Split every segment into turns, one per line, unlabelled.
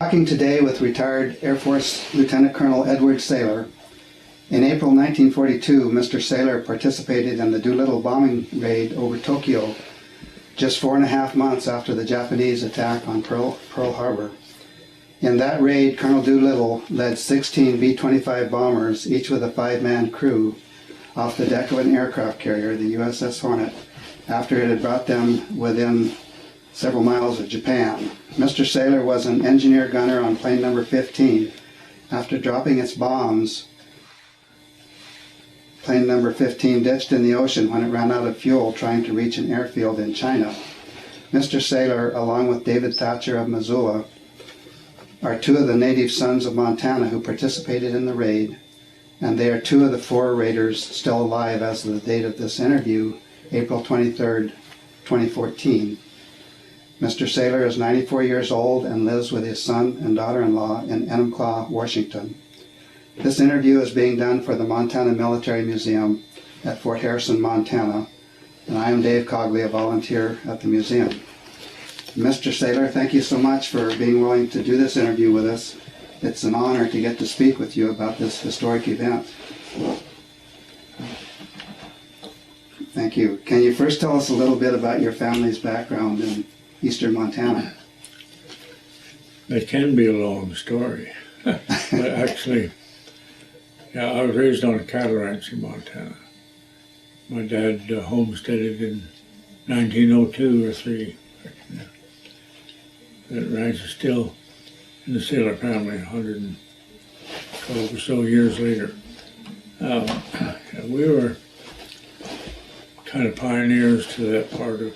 Talking today with retired Air Force Lieutenant Colonel Edward Saylor. In April 1942, Mr. Saylor participated in the Doolittle bombing raid over Tokyo, just 4.5 months after the Japanese attack on Pearl Harbor. In that raid, Colonel Doolittle led 16 B-25 bombers, each with a 5-man crew, off the deck of an aircraft carrier, the USS Hornet, after it had brought them within several miles of Japan. Mr. Saylor was an engineer gunner on plane number 15. After dropping its bombs, plane number 15 ditched in the ocean when it ran out of fuel trying to reach an airfield in China. Mr. Saylor, along with David Thatcher of Missoula, are two of the native sons of Montana who participated in the raid, and they are two of the 4 raiders still alive as of the date of this interview, April 23rd, 2014. Mr. Saylor is 94 years old and lives with his son and daughter-in-law in Enumclaw, Washington. This interview is being done for the Montana Military Museum at Fort Harrison, Montana, and I am Dave Cogley, a volunteer at the museum. Mr. Saylor, thank you so much for being willing to do this interview with us. It's an honor to get to speak with you about this historic event. Thank you. Can you first tell us a little bit about your family's background in eastern Montana?
It can be a long story. But actually, yeah, I was raised on a cattle ranch in Montana. My dad homesteaded in 1902 or 3. That ranch is still in the Saylor family 112 or so years later. We were kind of pioneers to that part of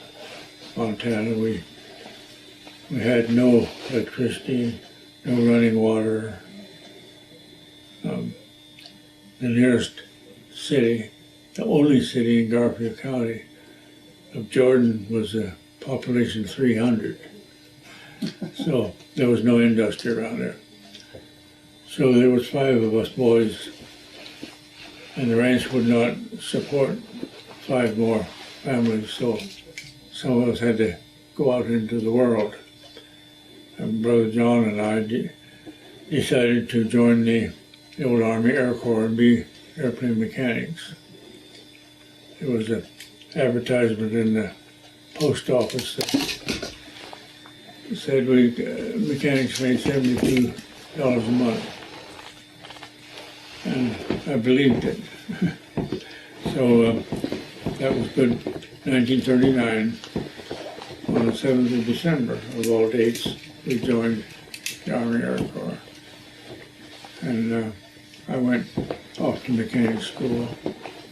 Montana. We had no electricity, no running water. The nearest city, the only city in Garfield County of Jordan, was a population 300. So there was no industry around there. So there was 5 of us boys, and the ranch would not support 5 more families, so some of us had to go out into the world. And Brother John and I decided to join the old Army Air Corps and be airplane mechanics. There was an advertisement in the post office that said mechanics made $72 a month. And I believed it. So that was good. 1939, on the 7th of December, of all dates, we joined the Army Air Corps. And I went off to mechanic school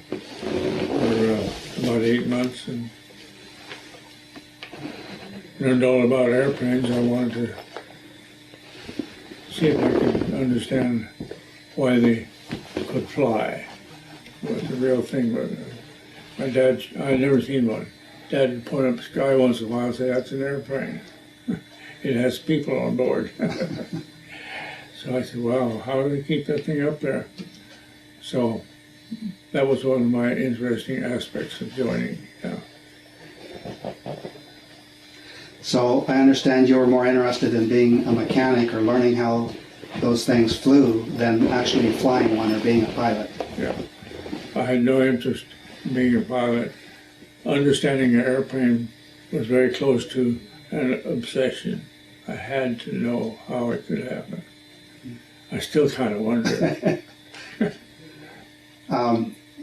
for about 8 months and learned all about airplanes. I wanted to see if I could understand why they could fly, what the real thing was. My dad, I had never seen one. Dad would point up the sky once in a while and say, "That's an airplane. It has people on board." So I said, "Wow, how do they keep that thing up there?" So that was one of my interesting aspects of joining. Yeah.
So I understand you were more interested in being a mechanic or learning how those things flew than actually flying one or being a pilot.
Yeah. I had no interest in being a pilot. Understanding an airplane was very close to an obsession. I had to know how it could happen. I still kind of wonder.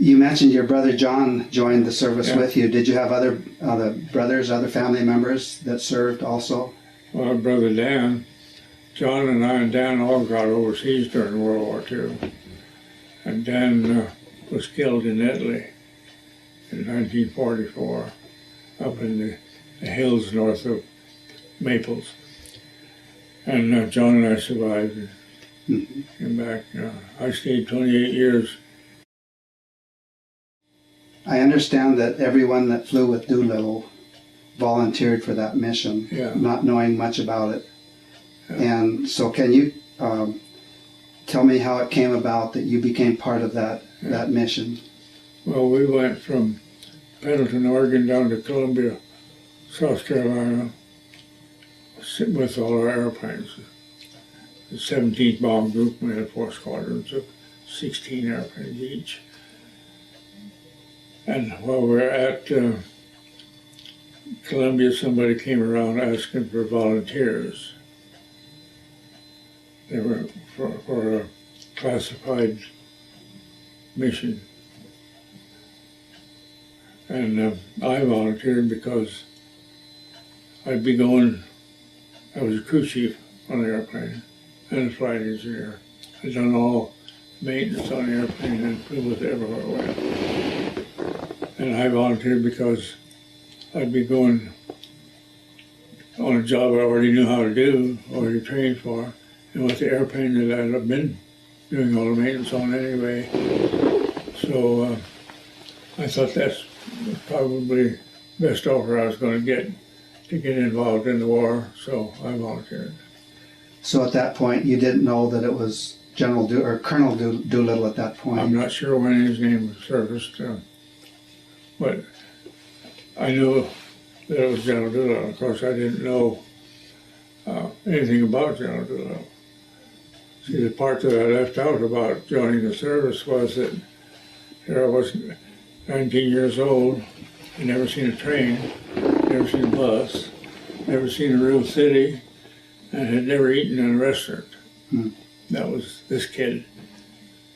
You mentioned your brother John joined the service with you. Did you have other brothers, other family members that served also?
Well, brother Dan, John and I and Dan all got overseas during World War II. And Dan was killed in Italy in 1944, up in the hills north of Maples. And John and I survived and came back. I stayed 28 years.
I understand that everyone that flew with Doolittle volunteered for that mission, not knowing much about it. Yeah. And so can you tell me how it came about that you became part of that mission?
Well, we went from Pendleton, Oregon down to Columbia, South Carolina, with all our airplanes. the 17th Bomb Group. We had 4 squadrons of 16 airplanes each. And while we were at Columbia, somebody came around asking for volunteers. They were for a classified mission. And I volunteered because I'd be going, I was a crew chief on the airplane and a flight engineer. I'd done all maintenance on the airplane and flew with it everywhere I went. And I volunteered because I'd be going on a job I already knew how to do, already trained for, and with the airplane that I'd been doing all the maintenance on anyway. So I thought that's probably the best offer I was going to get involved in the war, so I volunteered.
So at that point, you didn't know that it was Colonel Doolittle at that point?
I'm not sure when his name was surfaced, but I knew that it was General Doolittle. Of course, I didn't know anything about General Doolittle. See, the part that I left out about joining the service was that here I was 19 years old, I'd never seen a train, never seen a bus, never seen a real city, and had never eaten in a restaurant. That was this kid.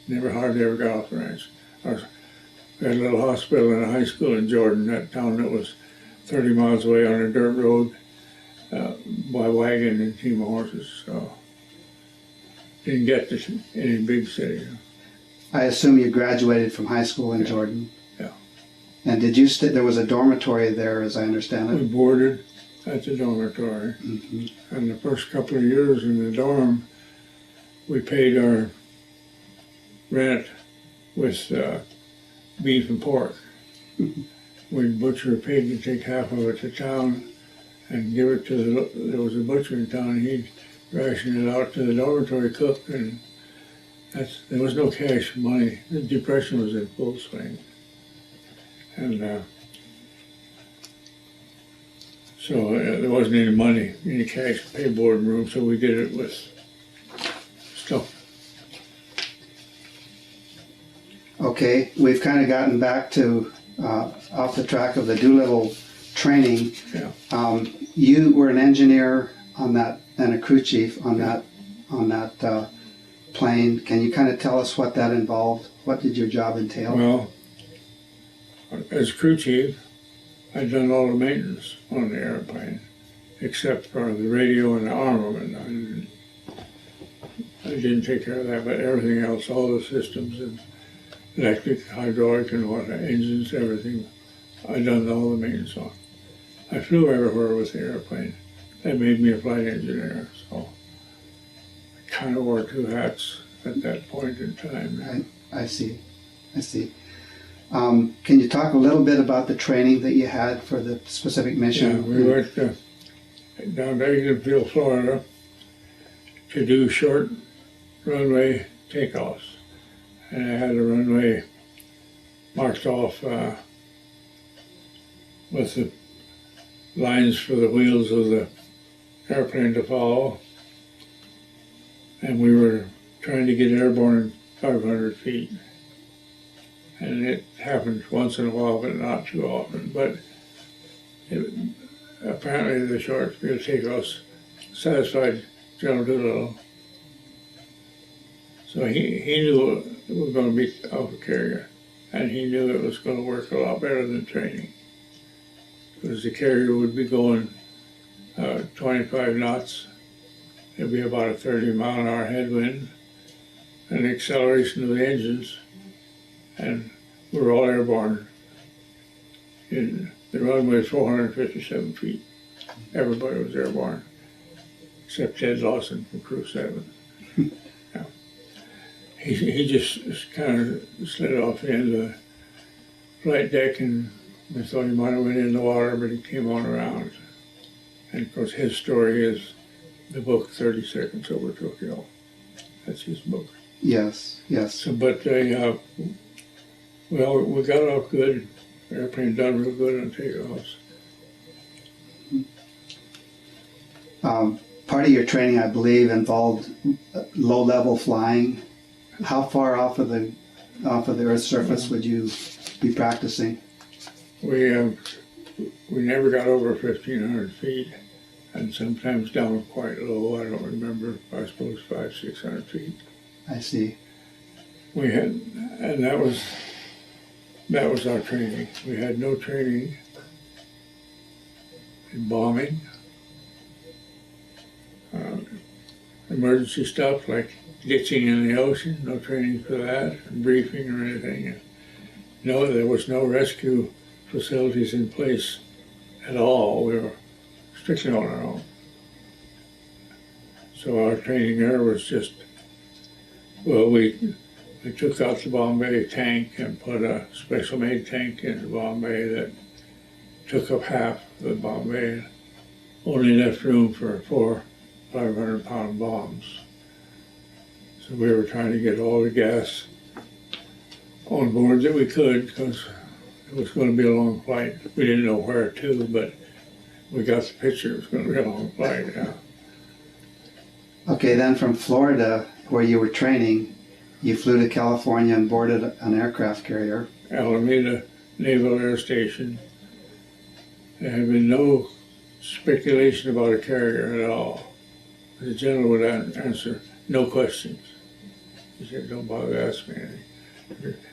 Never hardly ever got off the ranch. We had a little hospital and a high school in Jordan, that town that was 30 miles away on a dirt road by wagon and team of horses. So didn't get to any big city.
I assume you graduated from high school in Jordan.
Yeah.
And did you there was a dormitory there, as I understand
We
it?
boarded at the dormitory. And the first couple of years in the dorm, we paid our rent with beef and pork. We'd butcher a pig and take half of it to town and give it to there was a butcher in town, and he'd ration it out to the dormitory cook, and there was no cash money. The Depression was in full swing. And so there wasn't any money, any cash to pay board and room, so we did it with stuff.
Okay, we've kind of gotten back to off the track of the Doolittle training.
Yeah.
You were an engineer on that and a crew chief on that plane. Can you kind of tell us what that involved? What did your job entail?
Well, as crew chief, I'd done all the maintenance on the airplane, except for the radio and the armament. I didn't take care of that, but everything else, all the systems and electric, hydraulic, and what, engines, everything, I'd done all the maintenance on. I flew everywhere with the airplane. That made me a flight engineer, so I kind of wore 2 hats at that point in time.
I see. Can you talk a little bit about the training that you had for the specific mission?
Yeah, we went down to Eatonville, Florida, to do short runway takeoffs. And I had a runway marked off with the lines for the wheels of the airplane to follow. And we were trying to get airborne 500 feet. And it happened once in a while, but not too often. But apparently the short field takeoffs satisfied General Doolittle. So he knew it was going to be Alpha Carrier, and he knew it was going to work a lot better than training. Because the carrier would be going 25 knots. It'd be about a 30-mile-an-hour headwind, and the acceleration of the engines, and we were all airborne. The runway was 457 feet. Everybody was airborne, except Ted Lawson from Crew 7. Yeah. He just kind of slid off the end of the flight deck, and we thought he might have went in the water, but he came on around. And of course his story is the book 30 Seconds Over Tokyo. That's his book.
Yes.
So, but well, we got off good. The airplane done real good on takeoffs.
Part part of your training, I believe, involved low-level flying. How far off of the Earth's surface would you be practicing?
We never got over 1,500 feet, and sometimes down quite low. I don't remember. I suppose 500-600 feet.
I see.
We had, and that was our training. We had no training in bombing, emergency stuff like ditching in the ocean. No training for that, and briefing or anything. No, there was no rescue facilities in place at all. We were strictly on our own. So our training there was just, well, we took out the Bombay tank and put a special made tank into Bombay that took up half the Bombay and only left room for 4 500-pound bombs. So we were trying to get all the gas on board that we could, because it was going to be a long flight. We didn't know where to, but we got the picture. It was going to be a long flight, yeah.
Okay, then from Florida, where you were training, you flew to California and boarded an aircraft carrier.
Alameda Naval Air Station. There had been no speculation about a carrier at all. The general would answer, no questions. He said, don't bother asking me anything.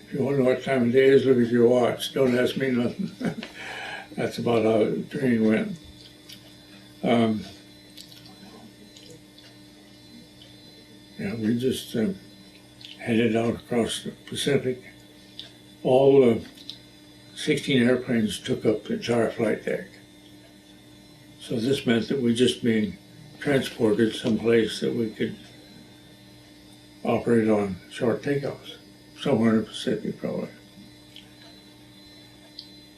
If you want to know what time of day it is, look at your watch. Don't ask me nothing. That's about how the training went. Yeah, we just headed out across the Pacific. All 16 airplanes took up the entire flight deck. So this meant that we just being transported someplace that we could operate on short takeoffs, somewhere in the Pacific probably.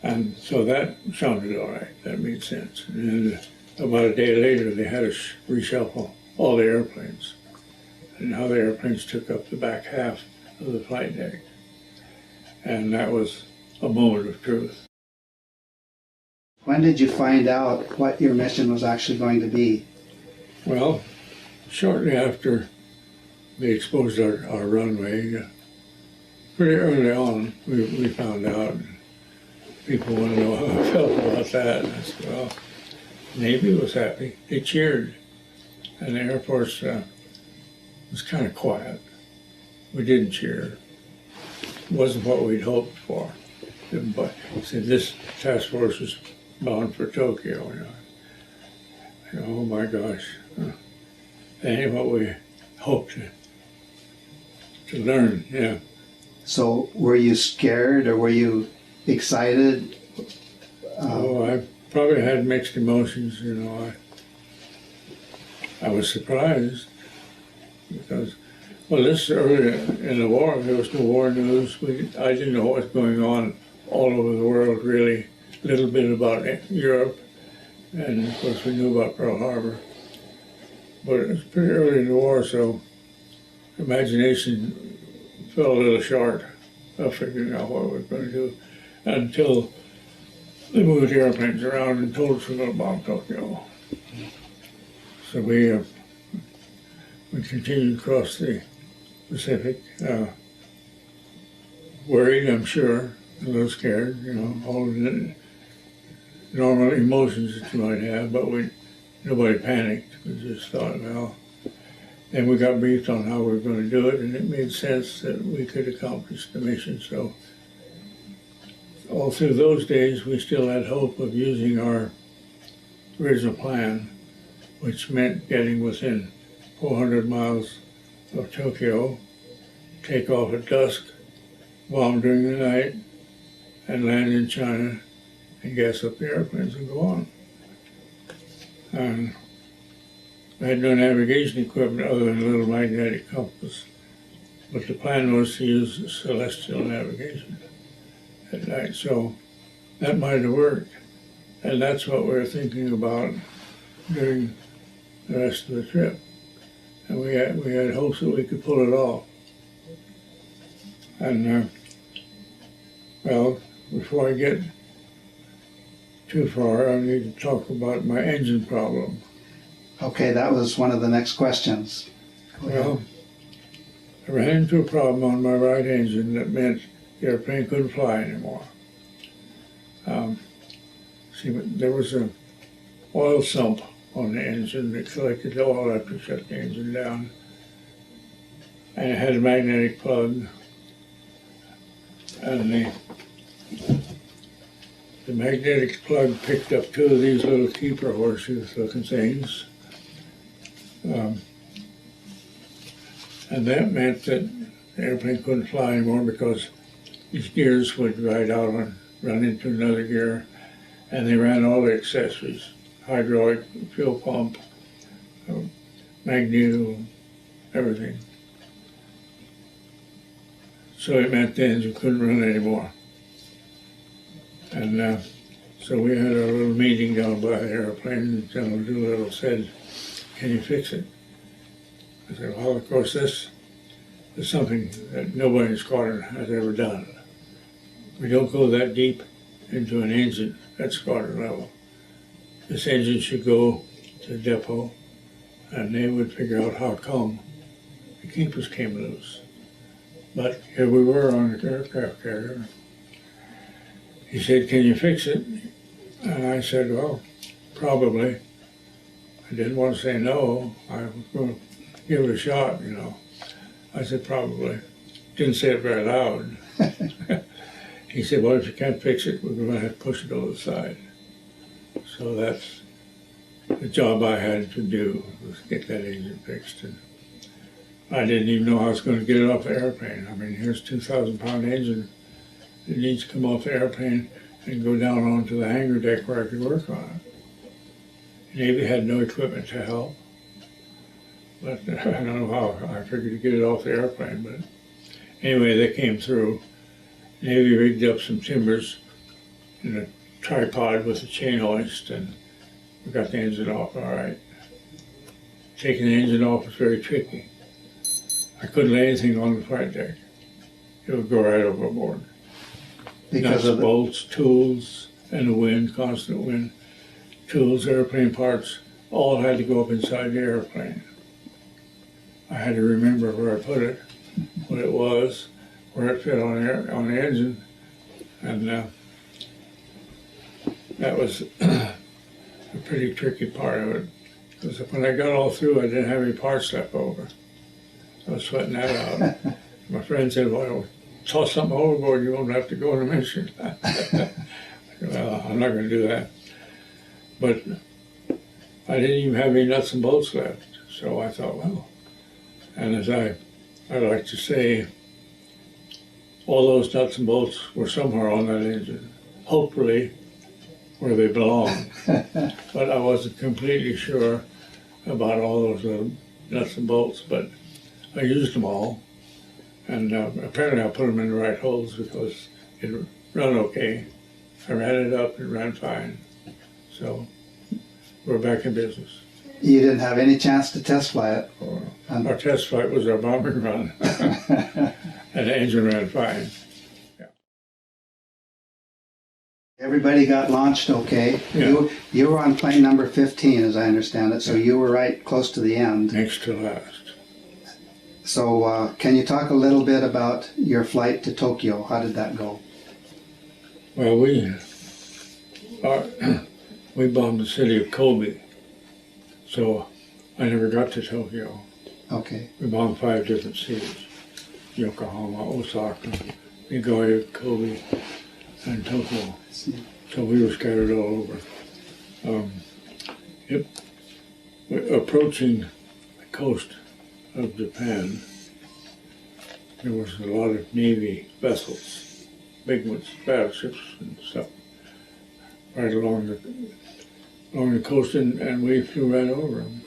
And so that sounded all right. That made sense. And about a day later, they had us reshuffle all the airplanes. And how the airplanes took up the back half of the flight deck. And that was a moment of truth.
When did you find out what your mission was actually going to be?
Well, shortly after they exposed our runway, pretty early on, we found out. People want to know how I felt about that. And I said, well, Navy was happy. They cheered. And the Air Force was kind of quiet. We didn't cheer. It wasn't what we'd hoped for. But said this task force was bound for Tokyo. Oh my gosh. That ain't what we hoped to learn, yeah.
So were you scared or were you excited?
I probably had mixed emotions, I was surprised because, well, this early in the war, there was no war news. I didn't know what was going on all over the world, really. A little bit about Europe, and of course we knew about Pearl Harbor. But it was pretty early in the war, so imagination fell a little short of figuring out what we were going to do until they moved the airplanes around and told us we were going to bomb Tokyo. So we continued across the Pacific, worried, I'm sure, a little scared, all the normal emotions that you might have, but nobody panicked. We just thought, well, then we got briefed on how we were going to do it, and it made sense that we could accomplish the mission. So all through those days, we still had hope of using our original plan, which meant getting within 400 miles of Tokyo, take off at dusk, bomb during the night, and land in China and gas up the airplanes and go on. And I had no navigation equipment other than a little magnetic compass, but the plan was to use celestial navigation at night, so that might have worked. And that's what we were thinking about during the rest of the trip. And we had hopes that we could pull it off. And well, before I get too far, I need to talk about my engine problem.
Okay, that was one of the next questions. Go ahead.
Well, I ran into a problem on my right engine that meant the airplane couldn't fly anymore. There was an oil sump on the engine that collected the oil after you shut the engine down. And it had a magnetic plug. And the magnetic plug picked up two of these little keeper horseshoes looking things. And that meant that the airplane couldn't fly anymore because these gears would ride out and run into another gear, and they ran all the accessories, hydraulic, fuel pump, magneto, everything. So it meant the engine couldn't run anymore. And so we had a little meeting down by the airplane, and General Doolittle said, "Can you fix it?" I said, "Well, of course, this is something that nobody in the squadron has ever done. We don't go that deep into an engine at squadron level. This engine should go to the depot, and they would figure out how come the keepers came loose." But here we were on the aircraft carrier. He said, "Can you fix it?" And I said, "Well, probably." I didn't want to say no. I was going to give it a shot, you know. I said, "Probably." Didn't say it very loud. He said, "Well, if you can't fix it, we're going to have to push it over the side." So that's the job I had to do, was get that engine fixed. And I didn't even know how I was going to get it off the airplane. I mean, here's a 2,000-pound engine. It needs to come off the airplane and go down onto the hangar deck where I could work on it. The Navy had no equipment to help. But I don't know how I figured to get it off the airplane. But anyway, they came through. Navy rigged up some timbers in a tripod with a chain hoist, and we got the engine off all right. Taking the engine off was very tricky. I couldn't lay anything on the flight deck. It would go right overboard.
Because
Nuts,
of the,
bolts, tools, and the wind, constant wind. Tools, airplane parts, all had to go up inside the airplane. I had to remember where I put it, what it was, where it fit on the engine, and that was a pretty tricky part of it. Because when I got all through, I didn't have any parts left over. I was sweating that out. My friend said, "Well, toss something overboard, you won't have to go on a mission." I said, "Well, I'm not going to do that." But I didn't even have any nuts and bolts left. So I thought, well, and as I like to say, all those nuts and bolts were somewhere on that engine, hopefully where they belong. But I wasn't completely sure about all those little nuts and bolts, but I used them all. And apparently I put them in the right holes because it ran okay. I ran it up and ran fine. So we're back in business.
you didn't have any chance to test fly it.
Our test flight was our bombing run. And the engine ran fine.
Everybody got launched okay.
Yeah.
You were on plane number 15, as I understand it, so you were right close to the end.
Next to last.
So can you talk a little bit about your flight to Tokyo? How did that go?
Well, we bombed the city of Kobe, so I never got to Tokyo.
Okay.
We bombed 5 different cities: Yokohama, Osaka, Nagoya, Kobe, and Tokyo. So we were scattered all over. Approaching the coast of Japan, there was a lot of Navy vessels, big ones, battleships and stuff, right along the coast, and we flew right over them.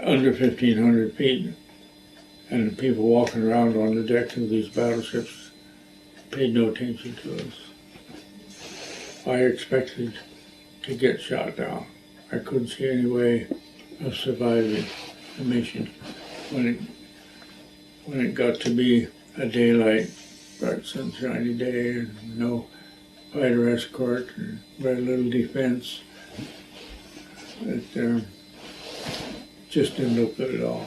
Under 1,500 feet, and the people walking around on the deck of these battleships paid no attention to us. I expected to get shot down. I couldn't see any way of surviving the mission. When it got to be a daylight, bright sunshiny day, and no fighter escort, and very little defense, It just didn't look good at all.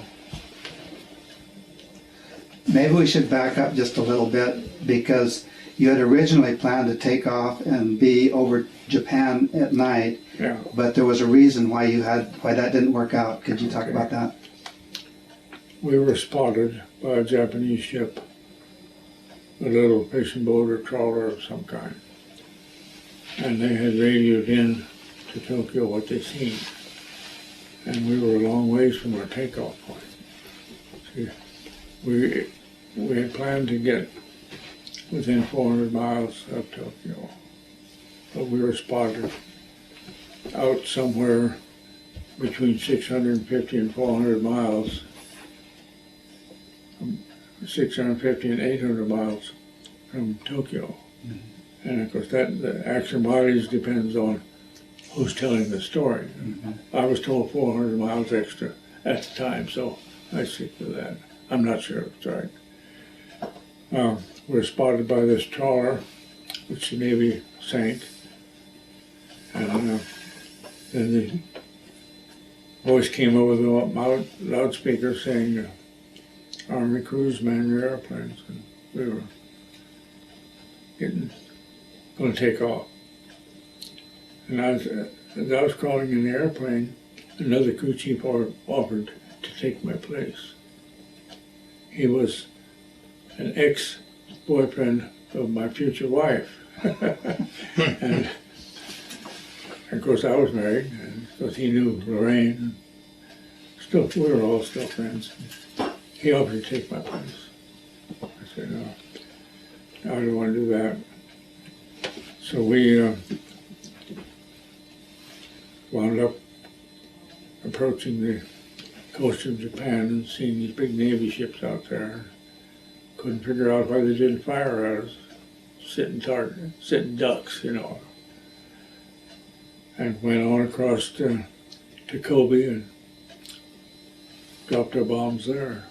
Maybe we should back up just a little bit, because you had originally planned to take off and be over Japan at night,
Yeah.
but there was a reason why that didn't work out. Could you talk about that?
We were spotted by a Japanese ship, a little fishing boat or trawler of some kind. And they had radioed in to Tokyo what they seen. And we were a long ways from our takeoff point. See, we had planned to get within 400 miles of Tokyo, but we were spotted out somewhere between 650 and 400 miles, 650 and 800 miles from Tokyo. Mm-hmm. And of course the actual mileage depends on who's telling the story. Mm-hmm. I was told 400 miles extra at the time, so I stick to that. I'm not sure if it's right. We're spotted by this trawler, which the Navy sank, and then the voice came over the loudspeaker saying, Army crews, man your airplanes, and we were going to take off. And as I was crawling in the airplane, another crew chief offered to take my place. He was an ex-boyfriend of my future wife. And of course I was married, and of course he knew Lorraine. Still, we were all still friends. He offered to take my place. I said, no, I don't want to do that. So we wound up approaching the coast of Japan and seeing these big Navy ships out there. Couldn't figure out why they didn't fire at us, sitting ducks, you know. And went on across to Kobe and dropped our bombs there.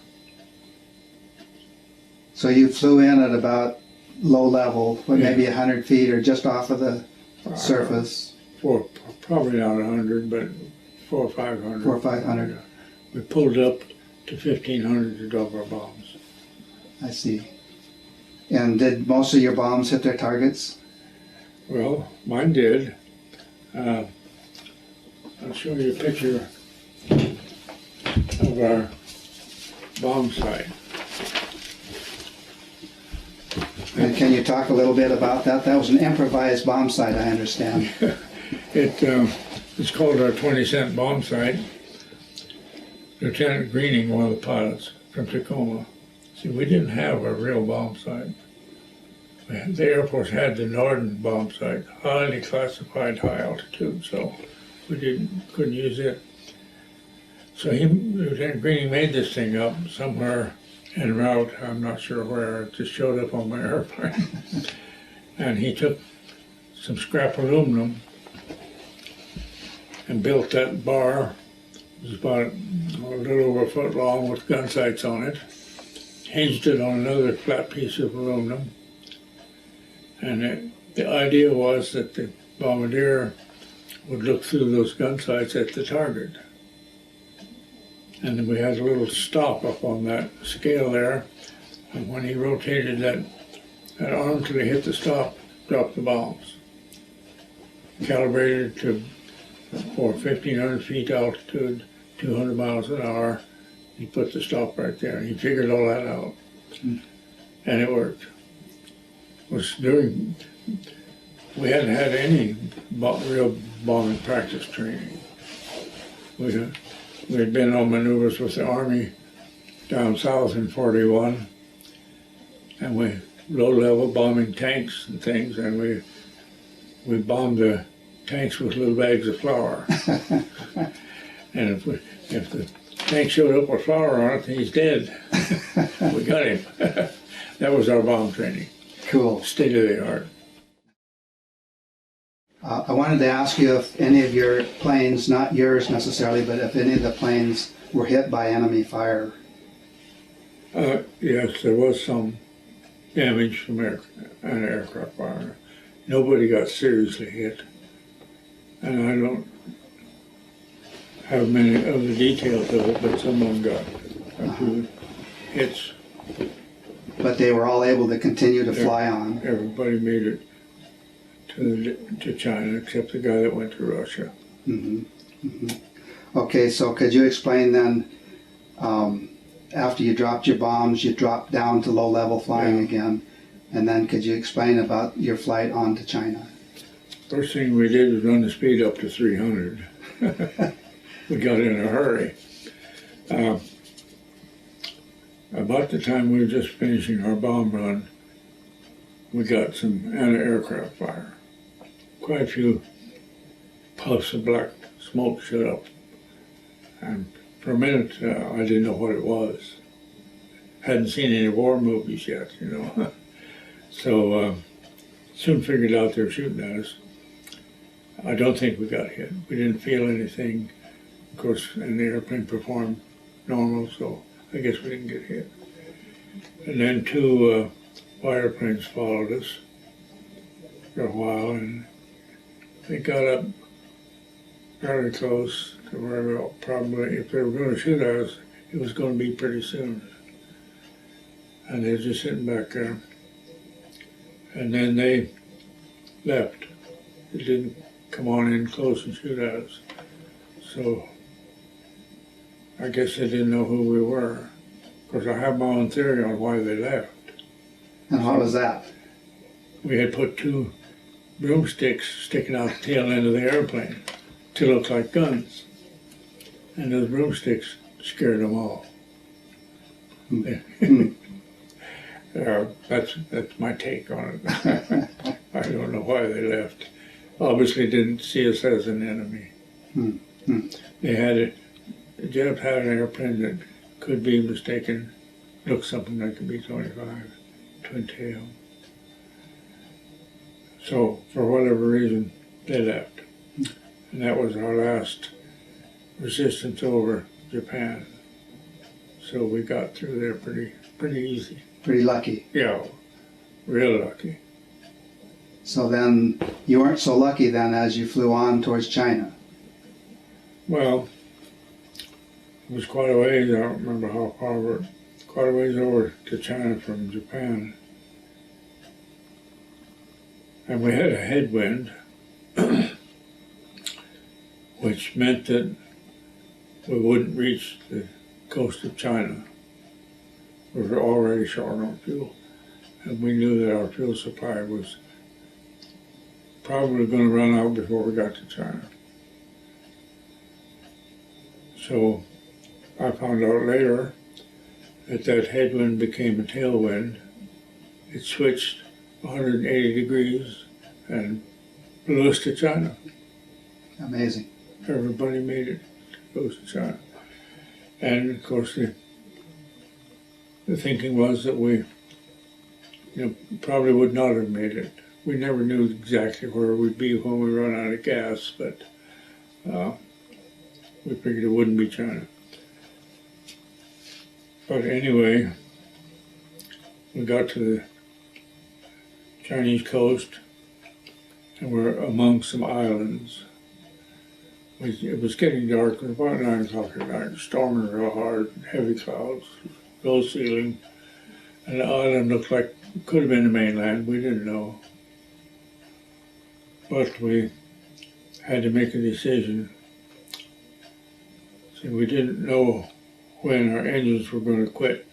So you flew in at about low level, maybe 100 feet or just off of the surface?
Probably not 100, but 400 or 500.
400 or 500.
We pulled up to 1,500 to drop our bombs.
I see. And did most of your bombs hit their targets?
Well, mine did. I'll show you a picture of our bomb site.
And can you talk a little bit about that? That was an improvised bomb site, I understand.
It's called our 20-cent bomb site. Lieutenant Greening, one of the pilots from Tacoma, said we didn't have a real bomb site. The Air Force had the Norden bomb site, highly classified, high altitude, so we couldn't use it. So Lieutenant Greening made this thing up somewhere en route, I'm not sure where. It just showed up on my airplane. And he took some scrap aluminum and built that bar. It was about a little over a foot long with gun sights on it. Hinged it on another flat piece of aluminum. And the idea was that the bombardier would look through those gun sights at the target. And then we had a little stop up on that scale there. And when he rotated that arm till he hit the stop, dropped the bombs. Calibrated for 1,500 feet altitude, 200 miles an hour. He put the stop right there, and he figured all that out. And it worked. We hadn't had any real bombing practice training. We had been on maneuvers with the Army down south in 41, and we low-level bombing tanks and things, and we bombed the tanks with little bags of flour. And if the tank showed up with flour on it, he's dead. We got him. That was our bomb training.
Cool.
State of the art.
I wanted to ask you if any of your planes, not yours necessarily, but if any of the planes were hit by enemy fire.
Yes, there was some damage from an aircraft fire. Nobody got seriously hit. And have many of the details of it, but some of them got a few hits.
But they were all able to continue to fly on.
Everybody made it to China except the guy that went to Russia.
Okay, so could you explain then, after you dropped your bombs, you dropped down to low-level flying again, and then could you explain about your flight on to China?
First thing we did was run the speed up to 300. We got in a hurry. About the time we were just finishing our bomb run, we got some anti-aircraft fire. Quite a few puffs of black smoke shot up. And for a minute, I didn't know what it was. Hadn't seen any war movies yet, you know. So soon figured out they were shooting at us. I don't think we got hit. We didn't feel anything. Of course, and the airplane performed normal, so I guess we didn't get hit. And then two fireplanes followed us for a while, and they got up fairly close to where we probably, if they were going to shoot at us, it was going to be pretty soon. And they were just sitting back there. And then they left. They didn't come on in close and shoot at us. So I guess they didn't know who we were. Of course, I have my own theory on why they left.
And what was that?
We had put two broomsticks sticking out the tail end of the airplane to look like guns. And those broomsticks scared them all. That's my take on it. I don't know why they left. Obviously didn't see us as an enemy. They had the Jap had an airplane that could be mistaken, looked something like a B-25, twin tail. So for whatever reason, they left. And that was our last resistance over Japan. So we got through there pretty easy.
Pretty lucky.
Yeah, real lucky.
So then, you weren't so lucky then as you flew on towards China.
Well, it was quite a ways, I don't remember how far, but quite a ways over to China from Japan. And we had a headwind, which meant that we wouldn't reach the coast of China. We were already short on fuel, and we knew that our fuel supply was probably going to run out before we got to China. So I found out later that that headwind became a tailwind. It switched 180 degrees and blew us to China.
Amazing.
Everybody made it to go to China. And of course the thinking was that we probably would not have made it. We never knew exactly where we'd be when we run out of gas, but we figured it wouldn't be China. But anyway, we got to the Chinese coast and we're among some islands. It was getting dark. It was about 9 o'clock at night, storming real hard, heavy clouds, low ceiling, and the island looked like it could have been the mainland. We didn't know. But we had to make a decision. So we didn't know when our engines were going to quit,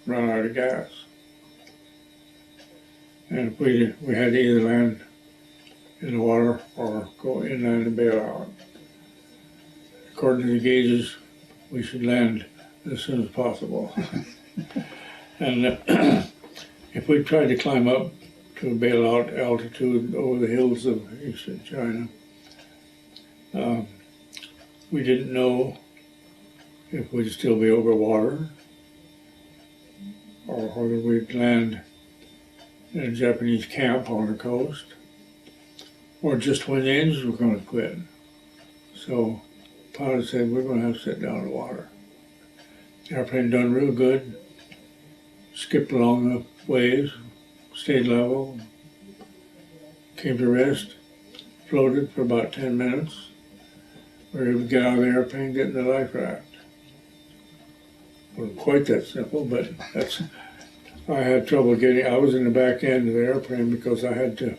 run out of gas. And if we had to either land in the water or go inland and bail out. According to the gauges, we should land as soon as possible. And if we tried to climb up to a bailout altitude over the hills of eastern China, we didn't know if we'd still be over water or whether we'd land in a Japanese camp on the coast or just when the engines were going to quit. So the pilot said, we're going to have to sit down in the water. The airplane done real good, skipped along the waves, stayed level, came to rest, floated for about 10 minutes, we were able to get out of the airplane, get in the life raft. Wasn't quite that simple, but I had trouble I was in the back end of the airplane because I had to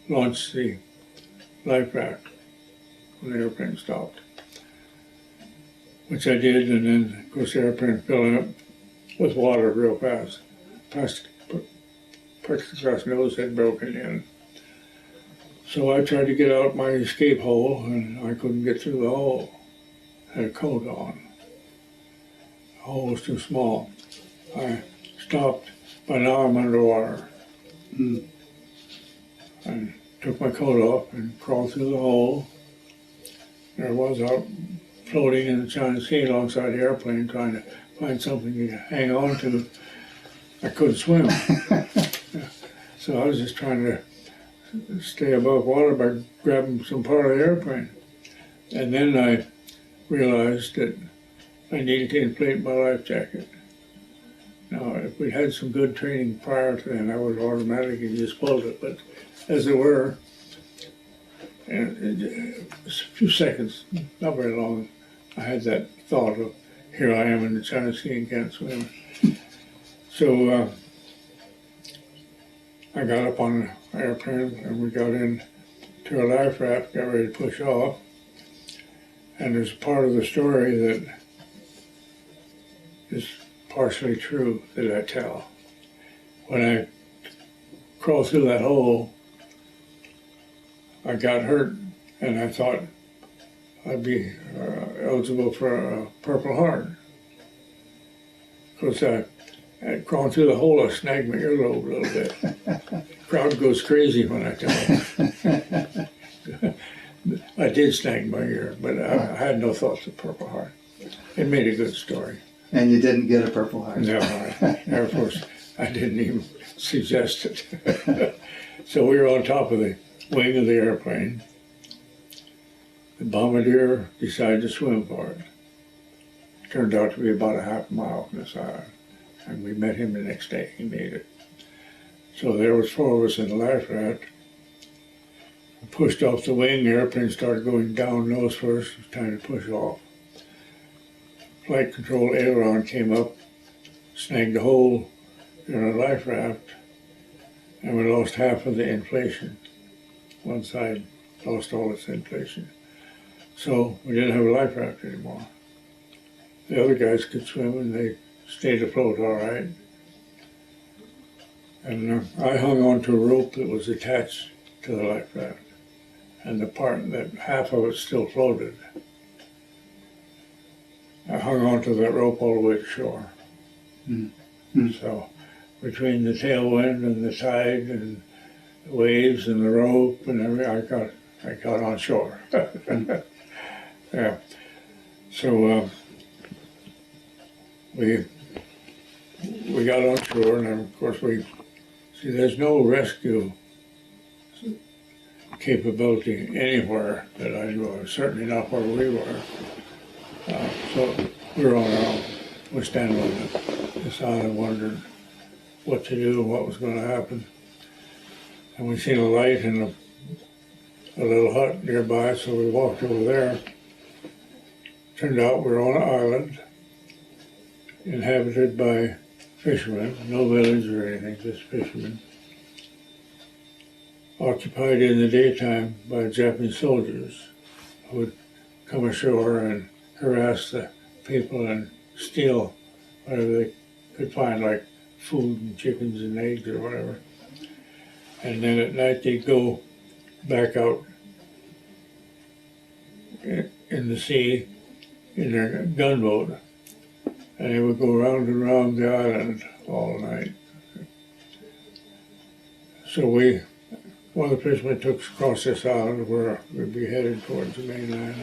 launch the life raft when the airplane stopped. Which I did, and then, of course, the airplane filled up with water real fast. Plexiglass nose had broken in. So I tried to get out my escape hole, and I couldn't get through the hole. I had a coat on. The hole was too small. I stopped. By now I'm underwater. I took my coat off and crawled through the hole. There I was out floating in the China Sea alongside the airplane, trying to find something to hang on to. I couldn't swim. So I was just trying to stay above water by grabbing some part of the airplane. And then I realized that I needed to inflate my life jacket. Now, if we had some good training prior to then, I would automatically just pulled it. But as it were, and a few seconds, not very long, I had that thought of, here I am in the China Sea and can't swim. So I got up on the airplane and we got in to a life raft, got ready to push off. And there's a part of the story that is partially true that I tell. When I crawled through that hole, I got hurt and I thought I'd be eligible for a Purple Heart. Because I had crawled through the hole, I snagged my earlobe a little bit. The crowd goes crazy when I tell them. I did snag my ear, but I had no thoughts of Purple Heart. It made a good story.
And you didn't get a Purple Heart.
No, Air Force, I didn't even suggest it. So we were on top of the wing of the airplane. The bombardier decided to swim for it. Turned out to be about a half mile from this island. And we met him the next day. He made it. So there was 4 of us in the life raft. We pushed off the wing. The airplane started going down nose first. It was time to push off. Flight control aileron came up, snagged a hole in our life raft, and we lost half of the inflation. One side lost all its inflation. So we didn't have a life raft anymore. The other guys could swim and they stayed afloat all right. And I hung on to a rope that was attached to the life raft. And the part that half of it still floated. I hung on to that rope all the way to shore. So between the tailwind and the tide and the waves and the rope and everything, I got on shore. Yeah. So we got on shore, and of course there's no rescue capability anywhere that I know of, certainly not where we were. So we were on our own. We standing on this island wondering what to do and what was going to happen. And we seen a light in a little hut nearby, so we walked over there. Turned out we were on an island inhabited by fishermen, no village or anything, just fishermen. Occupied in the daytime by Japanese soldiers who would come ashore and harass the people and steal whatever they could find, like food and chickens and eggs or whatever. And then at night they'd go back out in the sea in their gunboat, and they would go round and round the island all night. So one of the fishermen took us across this island where we'd be headed towards the mainland.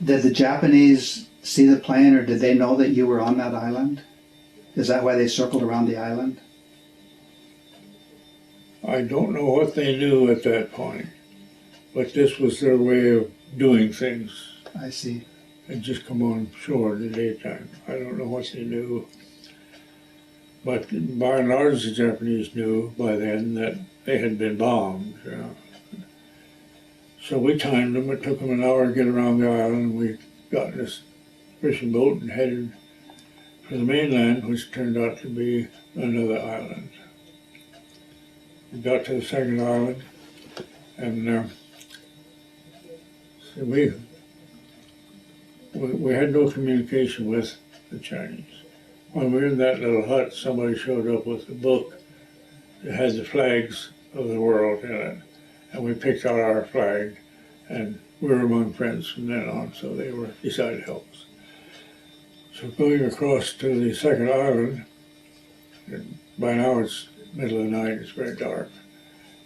Did the Japanese see the plane, or did they know that you were on that island? Is that why they circled around the island?
I don't know what they knew at that point, but this was their way of doing things.
I see.
They'd just come on shore in the daytime. I don't know what they knew. But by and large, the Japanese knew by then that they had been bombed. So we timed them. It took them an hour to get around the island. We got in this fishing boat and headed for the mainland, which turned out to be another island. We got to the second island, and so we had no communication with the Chinese. When we were in that little hut, somebody showed up with a book that had the flags of the world in it, and we picked out our flag, and we were among friends from then on, so they decided to help us. So going across to the second island, and by now it's middle of the night, it's very dark,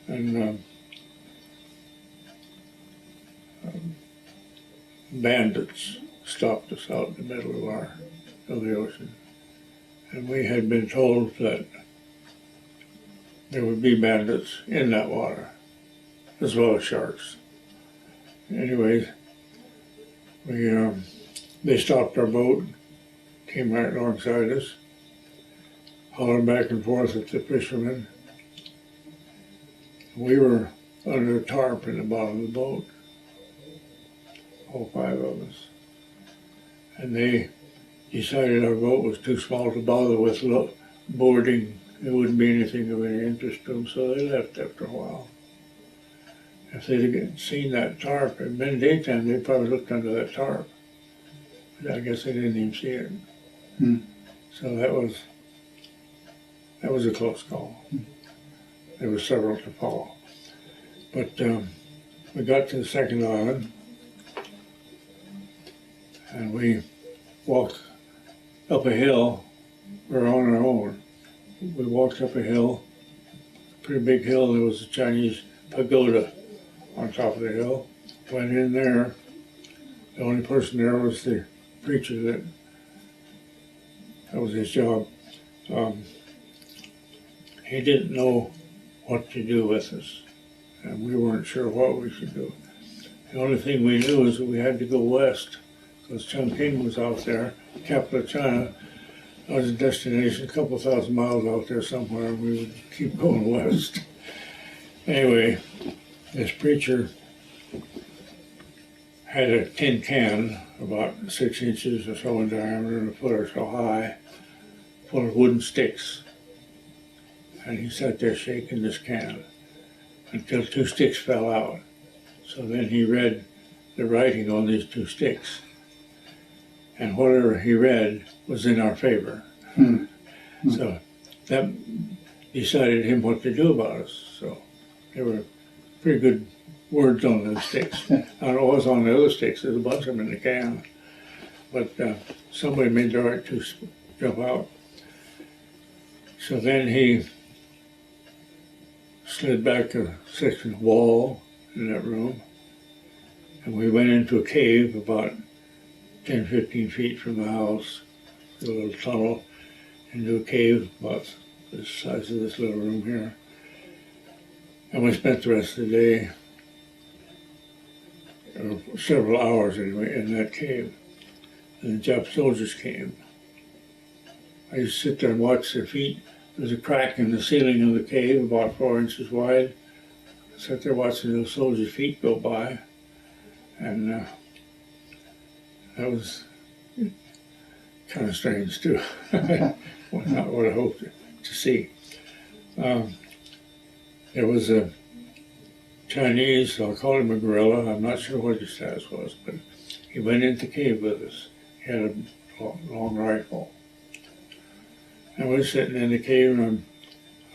and bandits stopped us out in the middle of the ocean. And we had been told that there would be bandits in that water, as well as sharks. Anyways, they stopped our boat, came right alongside us, hollered back and forth at the fishermen. We were under a tarp in the bottom of the boat, all 5 of us. And they decided our boat was too small to bother with boarding. It wouldn't be anything of any interest to them, so they left after a while. If they'd seen that tarp, it'd been daytime, they'd probably looked under that tarp. But I guess they didn't even see it. So that was a close call. There were several to follow. But we got to the second island, and we walked up a hill. We were on our own. We walked up a hill, pretty big hill. There was a Chinese pagoda on top of the hill. Went in there. The only person there was the preacher. That was his job. He didn't know what to do with us, and we weren't sure what we should do. The only thing we knew is that we had to go west, because Chongqing was out there, capital of China. That was a destination a couple thousand miles out there somewhere, and we would keep going west. Anyway, this preacher had a tin can about 6 inches or so in diameter and a foot or so high, full of wooden sticks. And he sat there shaking this can until 2 sticks fell out. So then he read the writing on these 2 sticks. And whatever he read was in our favor. So that decided him what to do about us. So there were pretty good words on those sticks. I don't know what was on the other sticks. There's a bunch of them in the can. But somebody made the right to jump out. So then he slid back a section of wall in that room, and we went into a cave about 10, 15 feet from the house, a little tunnel into a cave about the size of this little room here. And we spent the rest of the day, several hours anyway, in that cave. And the Japanese soldiers came. I used to sit there and watch their feet. There was a crack in the ceiling of the cave about 4 inches wide. I sat there watching those soldiers' feet go by, and that was kind of strange too. Not what I hoped to see. There was a Chinese, I'll call him a gorilla, I'm not sure what his status was, but he went into the cave with us. He had a long rifle. And we're sitting in the cave, and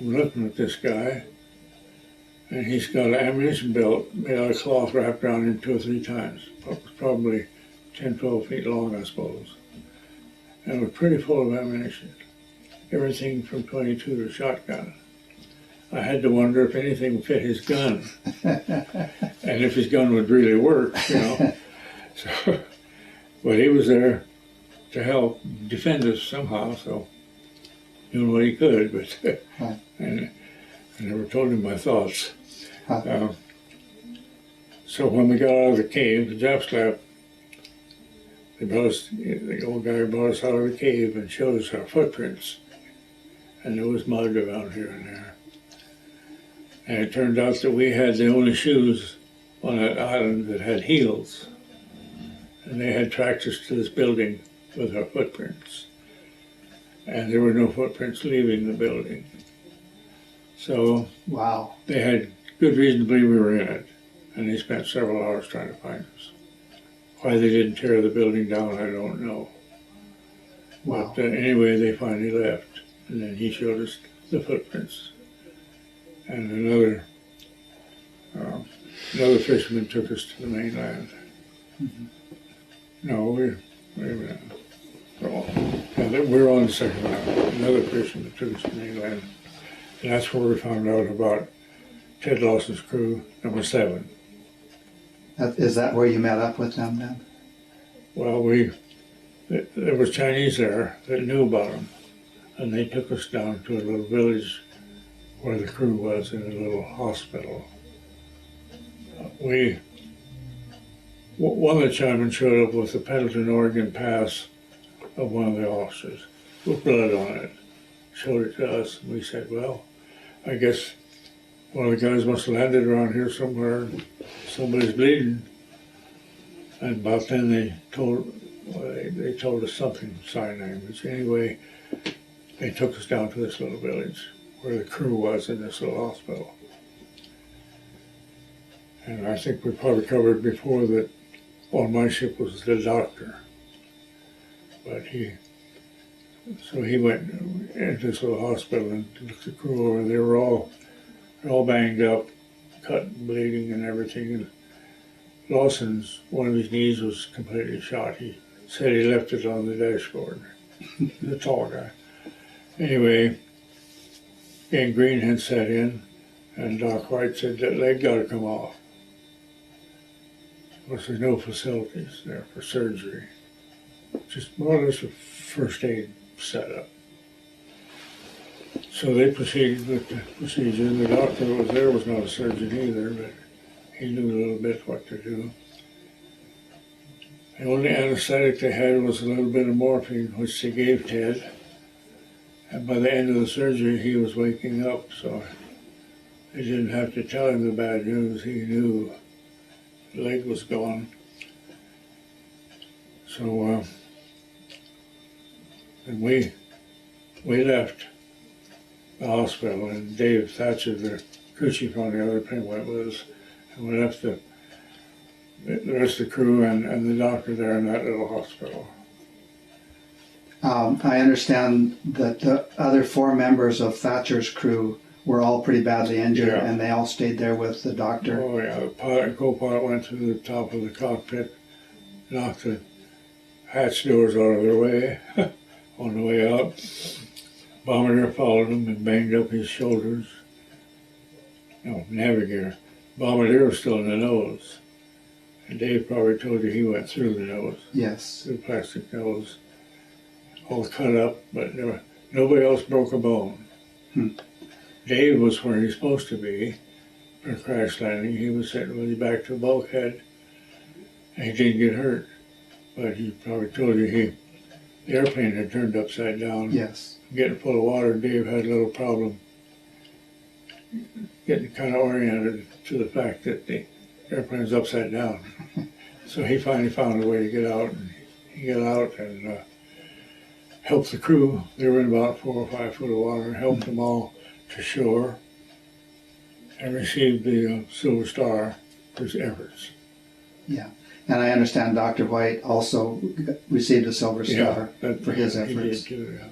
I'm looking at this guy, and he's got an ammunition belt made out of cloth wrapped around him 2 or 3 times. It was probably 10, 12 feet long, I suppose. And it was pretty full of ammunition. Everything from 22 to shotgun. I had to wonder if anything would fit his gun, and if his gun would really work, you know. So, but he was there to help defend us somehow, so doing what he could, but and I never told him my thoughts. So when we got out of the cave, the Japs left, the old guy brought us out of the cave and showed us our footprints. And there was mud around here and there. And it turned out that we had the only shoes on an island that had heels. And they had tractors to this building with our footprints. And there were no footprints leaving the building. So
Wow.
they had good reason to believe we were in it. And they spent several hours trying to find us. Why they didn't tear the building down, I don't know.
Wow.
But anyway, they finally left. And then he showed us the footprints. And another fisherman took us to the mainland.
Mhm.
No, wait a minute. We're on the second island. Another fisherman took us to the mainland. And that's where we found out about Ted Lawson's crew, number 7.
Is that where you met up with them then?
Well, there was Chinese there that knew about them. And they took us down to a little village where the crew was in a little hospital. One of the Chinamen showed up with the Pendleton, Oregon pass of one of the officers with blood on it. Showed it to us, and we said, well, I guess one of the guys must have landed around here somewhere. Somebody's bleeding. And about then they told us something, sign language. Anyway, they took us down to this little village where the crew was in this little hospital. And I think we probably covered before that on my ship was the doctor. But he went into this little hospital and took the crew over. They were all banged up, cut and bleeding and everything. And Lawson's, one of his knees was completely shot. He said he left it on the dashboard. The tall guy. Anyway, gangrene had set in, and Doc White said that leg got to come off. Of course, there's no facilities there for surgery. Just more or less a first aid setup. So they proceeded with the procedure. The doctor that was there was not a surgeon either, but he knew a little bit what to do. The only anesthetic they had was a little bit of morphine, which they gave Ted. And by the end of the surgery, he was waking up, so they didn't have to tell him the bad news. He knew the leg was gone. So and we left the hospital, and Dave Thatcher, the crew chief on the other plane, went with us, and we left the rest of the crew and the doctor there in that little hospital.
I understand that the other 4 members of Thatcher's crew were all pretty badly injured,
Yeah.
and they all stayed there with the doctor.
Oh yeah, the pilot and co-pilot went to the top of the cockpit, knocked the hatch doors out of their way on the way out. Bombardier followed him and banged up his shoulders. No, navigator. Bombardier was still in the nose. And Dave probably told you he went through the nose,
Yes.
through the plastic nose. All cut up, but nobody else broke a bone. Dave was where he's supposed to be for a crash landing. He was sitting with his back to the bulkhead, and he didn't get hurt. But he probably told you the airplane had turned upside down.
Yes.
Getting full of water, Dave had a little problem getting kind of oriented to the fact that the airplane's upside down. So he finally found a way to get out, and he got out and helped the crew. They were in about 4 or 5 foot of water, helped them all to shore, and received the Silver Star for his efforts.
Yeah. And I understand Dr. White also received a Silver Star for his efforts.
He did too, yeah.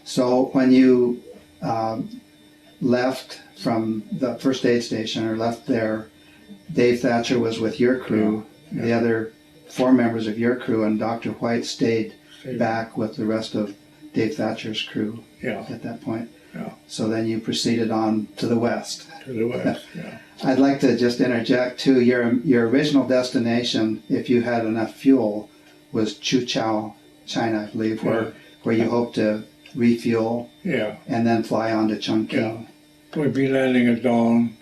So when you left from the first aid station, or left there, Dave Thatcher was with your crew.
Yeah.
The other 4 members of your crew, and Dr. White stayed back with the rest of Dave Thatcher's crew at that point.
Yeah.
So then you proceeded on to the west.
To the west, yeah.
I'd like to just interject too, your original destination, if you had enough fuel, was Quchao, China, I believe, where you hoped to refuel and then fly on to Chongqing.
Yeah. We'd be landing at dawn,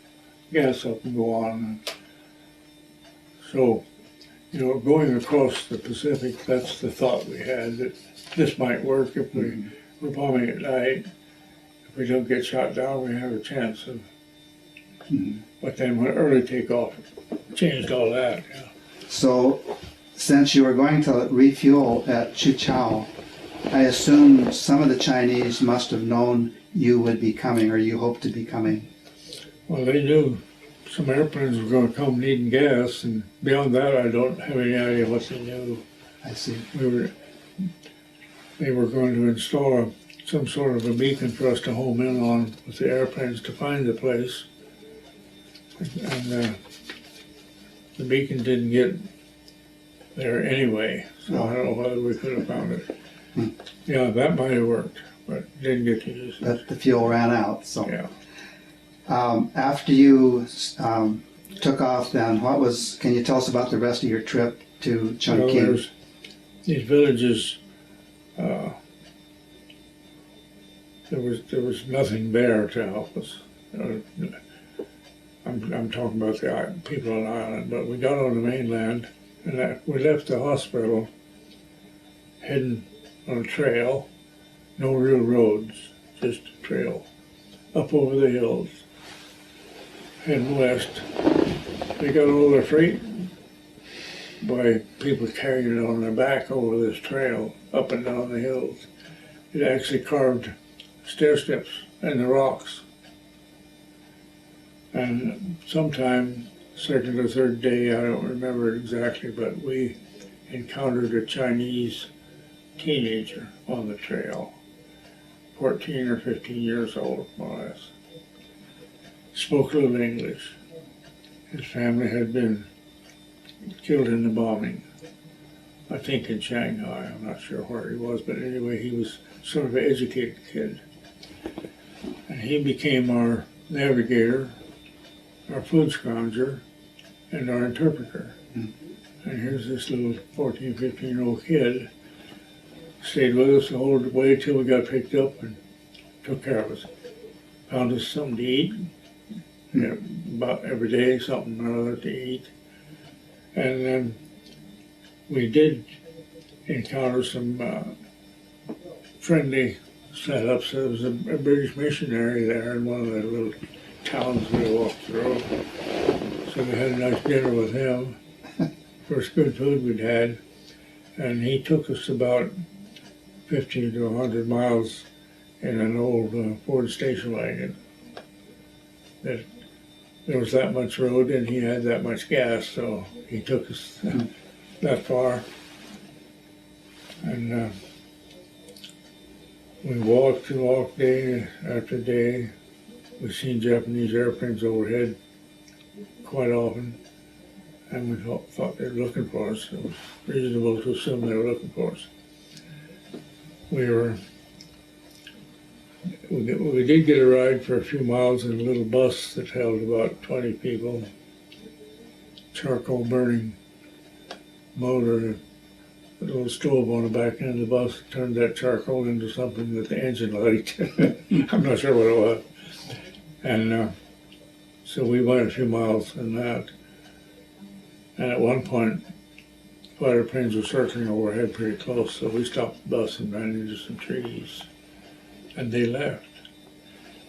gas up and go on. So, going across the Pacific, that's the thought we had, that this might work if we're bombing at night. If we don't get shot down, we have a chance of But then when early takeoff changed all that. Yeah.
So, since you were going to refuel at Chichao, I assume some of the Chinese must have known you would be coming, or you hoped to be coming.
Well, they knew some airplanes were going to come needing gas, and beyond that, I don't have any idea what they knew.
I see.
They were going to install some sort of a beacon for us to home in on with the airplanes to find the place. And the beacon didn't get there anyway, so I don't know whether we could have found it. Yeah, that might have worked, but didn't get to use it.
But the fuel ran out, so.
Yeah.
After you took off then, can you tell us about the rest of your trip to
Well,
Chongqing?
there's these villages, there was nothing there to help us. I'm talking about the people on the island, but we got on the mainland, and we left the hospital heading on a trail, no real roads, just a trail, up over the hills, heading west. They got all their freight by people carrying it on their back over this trail, up and down the hills. It actually carved stair steps in the rocks. And sometime, second or third day, I don't remember it exactly, but we encountered a Chinese teenager on the trail, 14 or 15 years old, more or less. Spoke a little English. His family had been killed in the bombing, I think in Shanghai. I'm not sure where he was, but anyway, he was sort of an educated kid. And he became our navigator, our food scrounger, and our interpreter. And here's this little 14, 15-year-old kid, stayed with us the whole way till we got picked up and took care of us. Found us something to eat, about every day, something or other to eat. And then we did encounter some friendly setups. There was a British missionary there in one of the little towns we walked through. So we had a nice dinner with him. First good food we'd had. And he took us about 50 to 100 miles in an old Ford station wagon. That there was that much road and he had that much gas, so he took us that far. And we walked and walked day after day. We've seen Japanese airplanes overhead quite often, and we thought they were looking for us. It was reasonable to assume they were looking for us. We did get a ride for a few miles in a little bus that held about 20 people. Charcoal burning motor, a little stove on the back end of the bus turned that charcoal into something that the engine liked. I'm not sure what it was. And so we went a few miles in that. And at one point, fighter planes were circling overhead pretty close, so we stopped the bus and ran into some trees. And they left.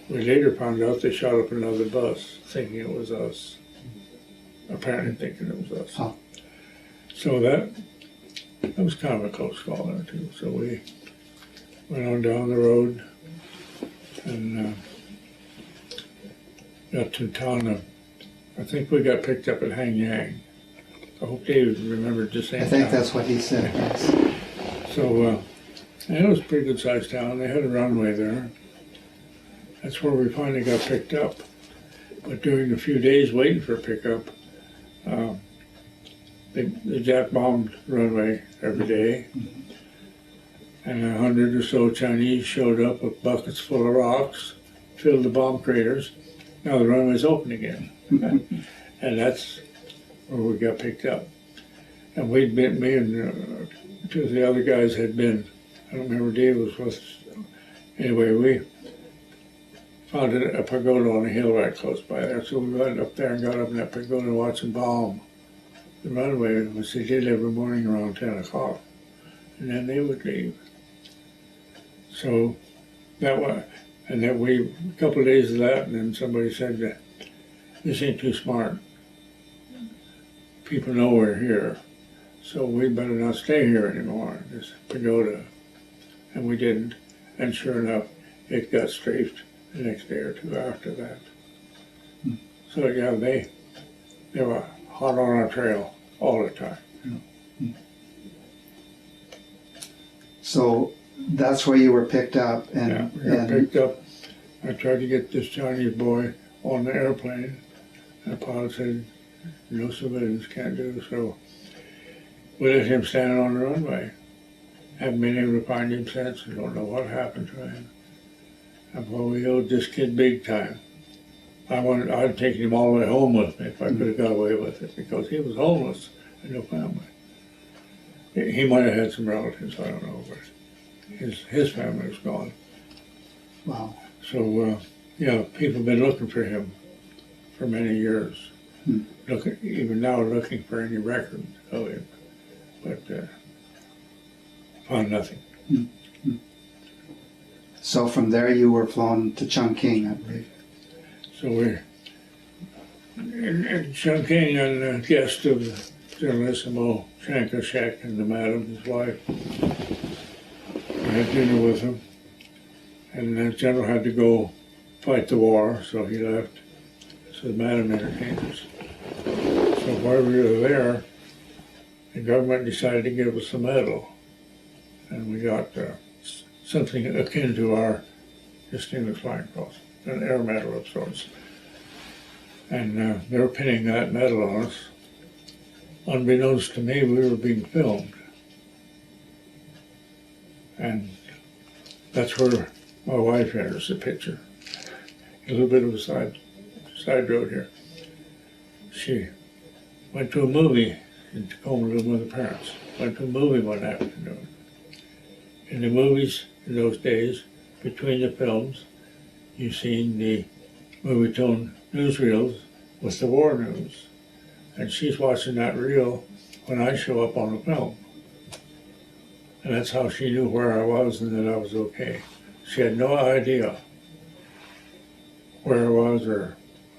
We later found out they shot up another bus, thinking it was us. Apparently thinking it was us.
Oh.
So that was kind of a close call there too. So we went on down the road and got to town. I think we got picked up at Hanyang. I hope David remembered the same.
I think
town.
that's what he said, yes.
So and it was a pretty good sized town. They had a runway there. That's where we finally got picked up. But during the few days waiting for pickup, the Jap bombed the runway every day. And 100 or so Chinese showed up with buckets full of rocks, filled the bomb craters. Now the runway's open again. And that's where we got picked up. And me and two of the other guys had been, I don't remember Dave was with us. Anyway, we found a pagoda on a hill right close by there. So we went up there and got up in that pagoda and watched them bomb the runway, which they did every morning around 10 o'clock. And then they would leave. So that was, and then a couple of days of that, and then somebody said that this ain't too smart. People know we're here, so we better not stay here anymore. Just pagoda. And we didn't. And sure enough, it got strafed the next day or two after that. So yeah, they were hot on our trail all the time.
So that's where you were picked up, and,
Yeah, we got picked up. I tried to get this Chinese boy on the airplane, and the pilot said, no civilians can't do so. We let him stand on the runway. Haven't been able to find him since. I don't know what happened to him. And well, we owed this kid big time. I'd taken him all the way home with me if I could have got away with it, because he was homeless and no family. He might have had some relatives, I don't know, but his family was gone.
wow.
So, yeah, people have been looking for him for many years. Even now looking for any record of him, but found nothing.
So from there you were flown to Chongqing, I believe.
So we're in Chongqing and a guest of Generalissimo Shankashek and the madam, his wife. I had dinner with him, and the general had to go fight the war, so he left. So the madam entertained us. So while we were there, the government decided to give us a medal, and we got something akin to our Distinguished Flying Cross, an air medal of sorts. And they were pinning that medal on us. Unbeknownst to me, we were being filmed. And that's where my wife enters the picture. A little bit of a side road here. She went to a movie in Tacoma with her parents. Went to a movie one afternoon. In the movies in those days, between the films, you've seen the movie tone newsreels with the war news. And she's watching that reel when I show up on the film. And that's how she knew where I was and that I was okay. She had no idea where I was or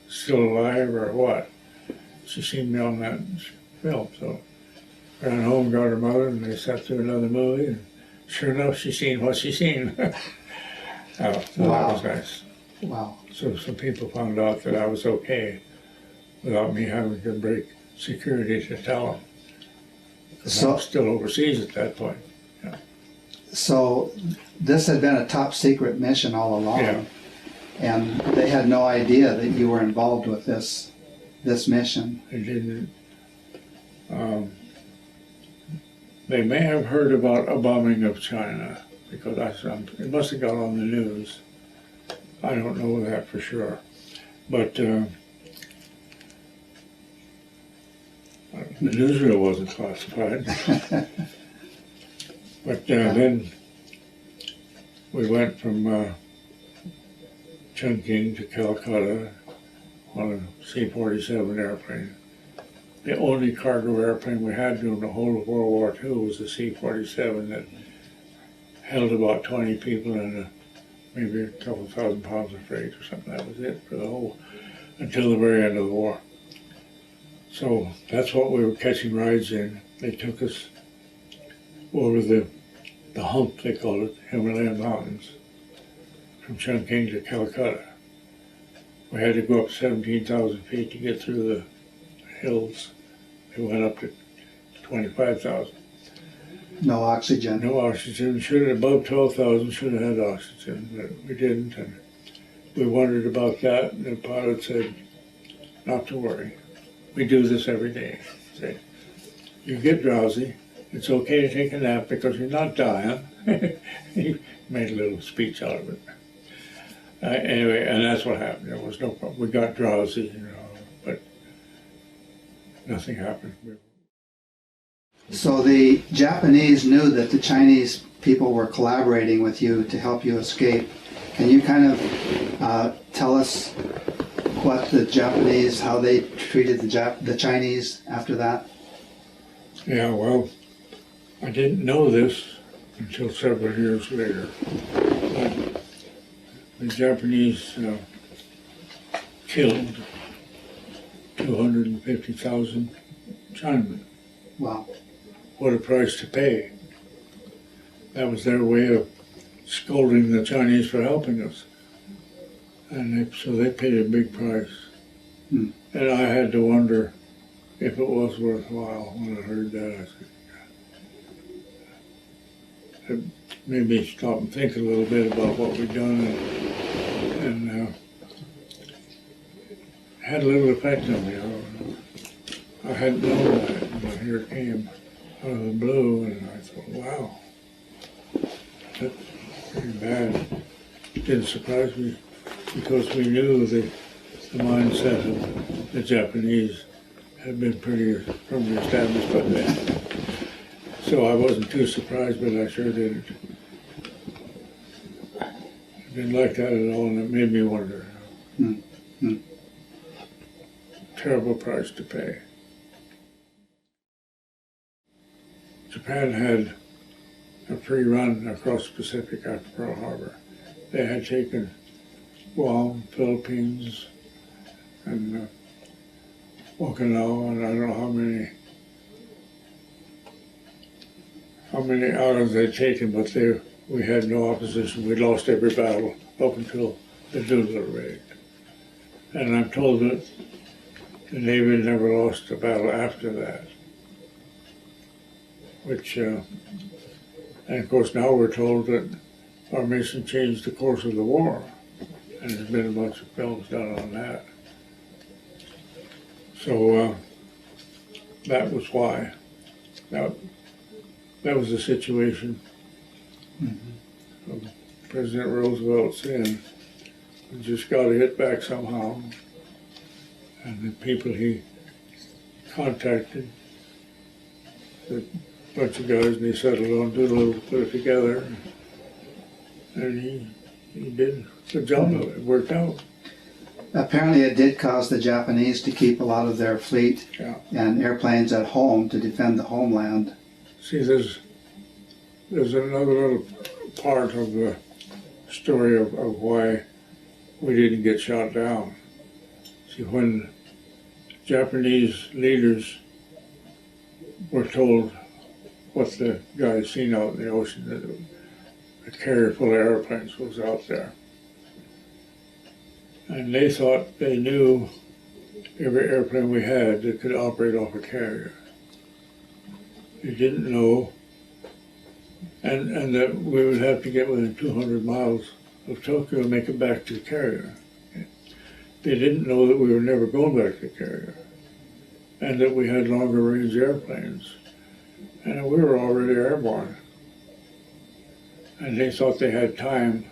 still alive or what. She seen me on that film, so ran home, got her mother, and they sat through another movie, and sure enough, she seen what she seen. So
Wow.
that was nice.
Wow.
So some people found out that I was okay without me having to break security to tell them. Because I was still overseas at that point.
So this had been a top secret mission all along.
Yeah.
And they had no idea that you were involved with this mission.
They didn't. They may have heard about a bombing of China, because it must have got on the news. I don't know that for sure. But the newsreel wasn't classified. But then we went from Chongqing to Calcutta on a C-47 airplane. The only cargo airplane we had during the whole of World War II was the C-47 that held about 20 people and maybe a couple thousand pounds of freight or something. That was it for the whole, until the very end of the war. So that's what we were catching rides in. They took us over the hump, they call it, Himalayan mountains, from Chongqing to Calcutta. We had to go up 17,000 feet to get through the hills. They went up to 25,000.
No oxygen.
No oxygen. Should have, above 12,000, should have had oxygen, but we didn't. And we wondered about that, and the pilot said, not to worry. We do this every day. He said, you get drowsy, it's okay to take a nap because you're not dying. He made a little speech out of it. Anyway, and that's what happened. There was no problem. We got drowsy, but nothing happened.
So the Japanese knew that the Chinese people were collaborating with you to help you escape. Can you kind of tell us what the Japanese, how they treated the Chinese after that?
Yeah, well, I didn't know this until several years later. The Japanese killed 250,000 Chinamen.
Wow.
What a price to pay. That was their way of scolding the Chinese for helping us. And so they paid a big price.
Hmm.
And I had to wonder if it was worthwhile when I heard that. I said, it made me stop and think a little bit about what we'd done, and had a little effect on me. I hadn't known that, and here it came out of the blue, and I thought, wow, that's pretty bad. It didn't surprise me because we knew the mindset of the Japanese had been pretty firmly established by then. So I wasn't too surprised, but I sure didn't. I didn't like that at all, and it made me wonder. Terrible price to pay. Japan had a free run across the Pacific after Pearl Harbor. They had taken Guam, Philippines, and Okinawa, and I don't know how many islands they'd taken, but we had no opposition. We lost every battle up until the Doolittle raid. And I'm told that the Navy never lost a battle after that. Which, and of course now we're told that our mission changed the course of the war. And there's been a bunch of films done on that. So that was why. That was the situation. President Roosevelt said, we just got to hit back somehow. And the people he contacted, a bunch of guys, and he settled on Doolittle, put it together. And he did a good job of it. It worked out.
Apparently it did cause the Japanese to keep a lot of their fleet and airplanes at home to defend the homeland.
See, there's another little part of the story of why we didn't get shot down. See, when Japanese leaders were told what the guys seen out in the ocean, that a carrier full of airplanes was out there. And they thought they knew every airplane we had that could operate off a carrier. They didn't know, and that we would have to get within 200 miles of Tokyo and make it back to the carrier. They didn't know that we were never going back to the carrier, and that we had longer range airplanes, and we were already airborne. And they thought they had time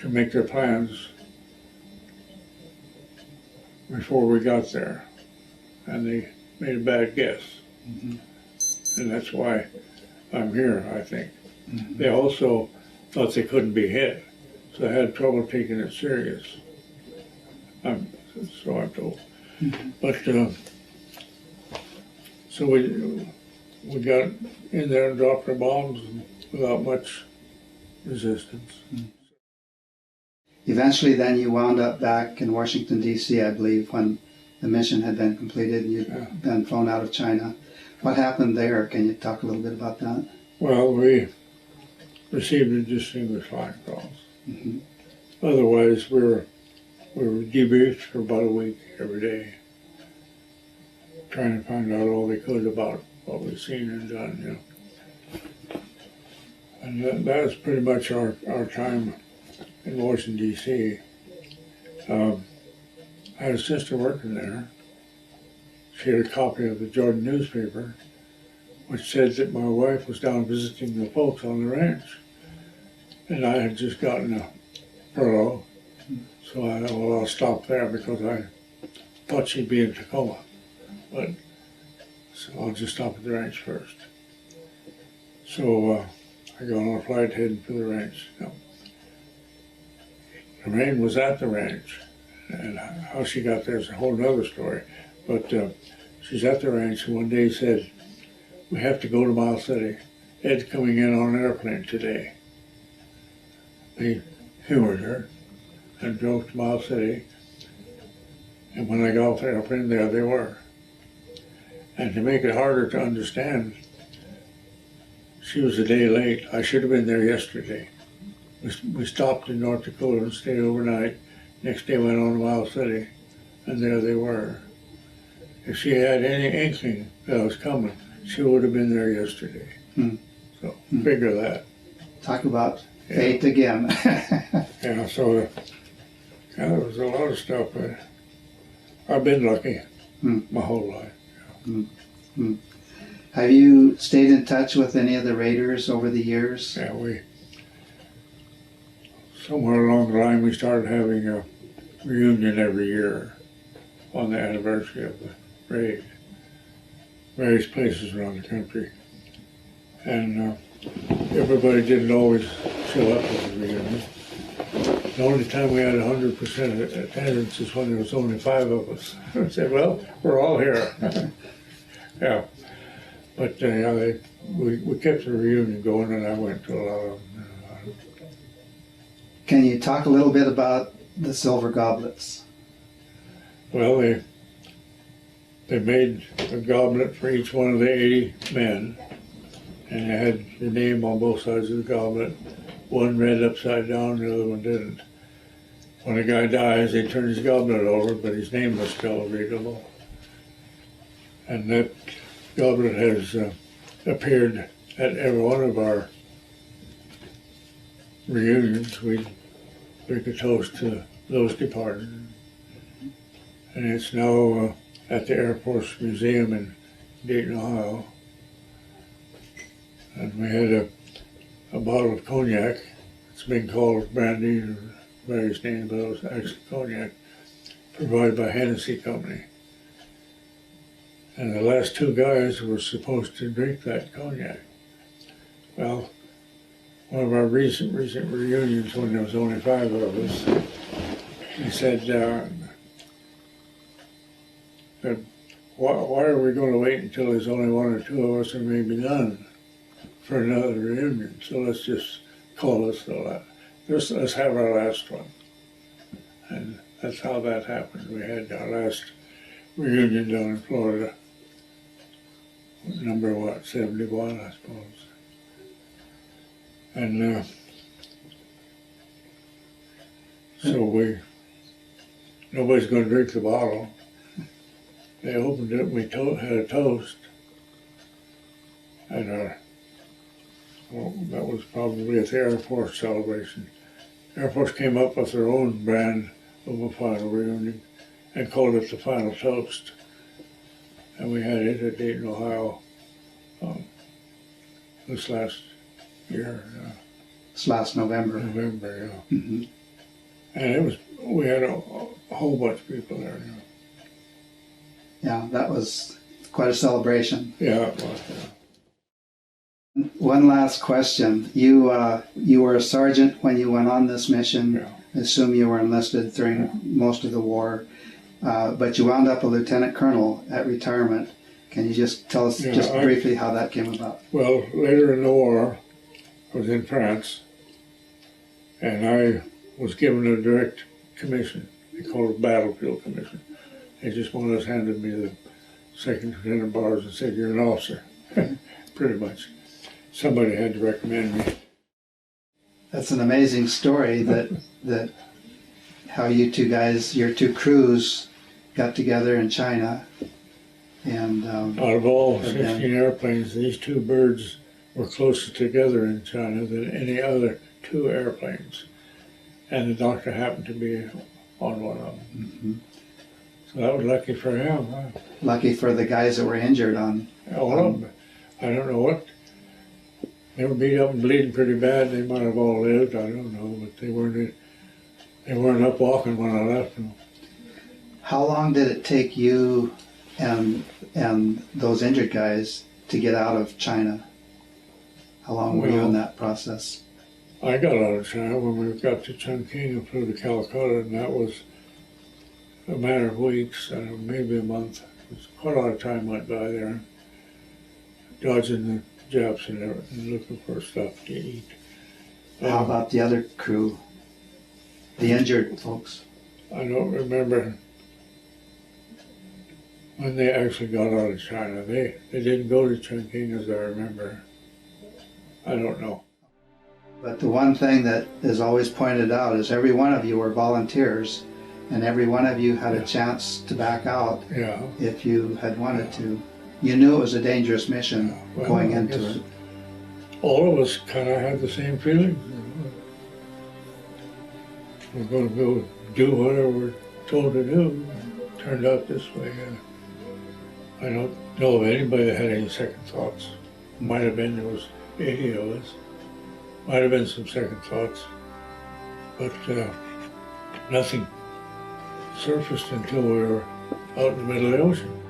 to make their plans before we got there, and they made a bad guess. And that's why I'm here, I think. They also thought they couldn't be hit, so they had trouble taking it serious. So I'm told. But so we got in there and dropped our bombs without much resistance.
Eventually then you wound up back in Washington, D.C., I believe, when the mission had been completed and you'd been flown out of China. What happened there? Can you talk a little bit about that?
Well, we received a distinguished flying cross. Otherwise, we were debriefed for about a week every day, trying to find out all we could about what we've seen and done, And that was pretty much our time in Washington, D.C. I had a sister working there. She had a copy of the Jordan newspaper, which said that my wife was down visiting the folks on the ranch. And I had just gotten a furlough, so I thought, well, I'll stop there because I thought she'd be in Tacoma. So I'll just stop at the ranch first. So I got on a flight heading for the ranch. Lorraine was at the ranch, and how she got there is a whole other story. But she's at the ranch, and one day said, we have to go to Miles City. Ed's coming in on an airplane today. They humored her and drove to Miles City. And when I got off the airplane, there they were. And to make it harder to understand, she was a day late. I should have been there yesterday. We stopped in North Dakota and stayed overnight. Next day went on to Miles City, and there they were. If she had any inkling that I was coming, she would have been there yesterday. So figure that.
Talk about fate again.
Yeah, so there was a lot of stuff, but I've been lucky my whole life.
Have you stayed in touch with any of the Raiders over the years?
Yeah, somewhere along the line we started having a reunion every year on the anniversary of the raid, various places around the country. And everybody didn't always show up at the reunion. The only time we had 100% attendance is when there was only 5 of us. I said, well, we're all here. Yeah. But we kept the reunion going, and I went to a lot of them.
Can you talk a little bit about the silver goblets?
Well, they made a goblet for each one of the 80 men, and they had the name on both sides of the goblet. One read upside down, the other one didn't. When a guy dies, they turn his goblet over, but his name was still readable. And that goblet has appeared at every one of our reunions. We drink a toast to those departed. And it's now at the Air Force Museum in Dayton, Ohio. And we had a bottle of cognac. It's been called brandy or various names, but it was actually cognac, provided by Hennessy Company. And the last 2 guys were supposed to drink that cognac. Well, one of our recent reunions, when there was only 5 of us, he said, why are we going to wait until there's only 1 or 2 of us, or maybe none, for another reunion? So let's just call this the last. Let's have our last one. And that's how that happened. We had our last reunion down in Florida. Number 71, I suppose. And so nobody's going to drink the bottle. They opened it, we had a toast. And that was probably at the Air Force celebration. Air Force came up with their own brand of a final reunion and called it the Final Toast. And we had it at Dayton, Ohio, this last year.
This last November.
November, yeah. And we had a whole bunch of people there.
Yeah, that was quite a celebration.
Yeah, it was. Yeah.
One last question. You were a sergeant when you went on this mission.
Yeah.
I assume you were enlisted during most of the war, but you wound up a lieutenant colonel at retirement. Can you just tell us briefly how that came about?
Well, later in the war, I was in France, and I was given a direct commission. They called it a battlefield commission. They just more or less handed me the second lieutenant bars and said, "You're an officer," pretty much. Somebody had to recommend me.
That's an amazing story that how you 2 guys, your 2 crews, got together in China. And
out of all 16 airplanes, these 2 birds were closer together in China than any other 2 airplanes. And the doctor happened to be on one of them. So that was lucky for him. Huh?
Lucky for the guys that were injured on.
I don't know what. They were beat up and bleeding pretty bad. They might have all lived. I don't know, but they weren't up walking when I left them.
How long did it take you and those injured guys to get out of China? How long were you in that process?
I got out of China when we got to Chongqing and flew to Calcutta, and that was a matter of weeks, maybe a month. Quite a lot of time went by there, dodging the Japs and everything, looking for stuff to eat.
How about the other crew, the injured folks?
I don't remember when they actually got out of China. They didn't go to Chongqing, as I remember. I don't know.
But the one thing that is always pointed out is every one of you were volunteers, and every one of you had a chance to back out
Yeah.
if you had wanted to. You knew it was a dangerous mission
Well,
going
I
into
guess
it.
all of us kind of had the same feeling. We're going to go do whatever we're told to do. It turned out this way. I don't know of anybody that had any second thoughts. Might have been, there was 80 of us. Might have been some second thoughts. But nothing surfaced until we were out in the middle of the ocean.